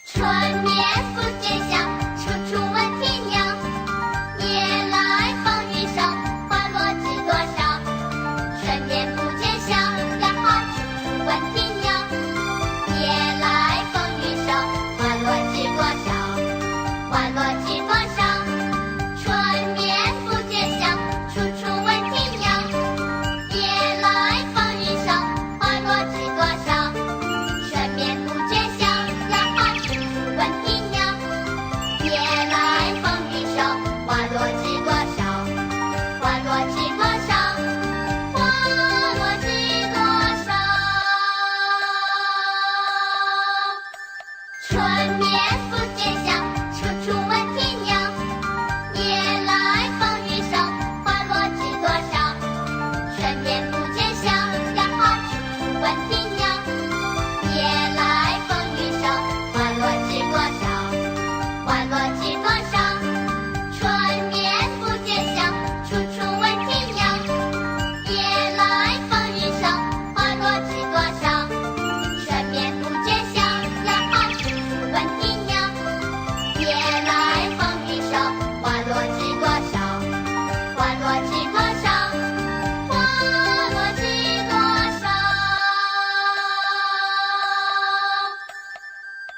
春眠不觉晓，处处闻啼鸟。夜来风雨声，花落知多少。春眠不觉晓，呀哈，处处闻啼鸟。夜来风雨声，花落知多少，花落知多少。春眠不觉晓，处处闻啼鸟。夜来风雨声，花落知多少。春眠不觉晓，呀哈，处处闻啼鸟。夜来风雨声，花落知多少，花落知多少，花落知多少。春眠不觉晓，处处闻啼鸟。夜来风雨声，花落知多少。春眠不觉晓，呀哈，处处闻啼鸟。夜来风雨声，花落知多少，花落知多少。春眠不觉晓，处处闻啼鸟。夜来风雨声，花落知多少。春眠不觉晓，呀哈，处处闻啼鸟。夜来风雨声，花落知多少，花落知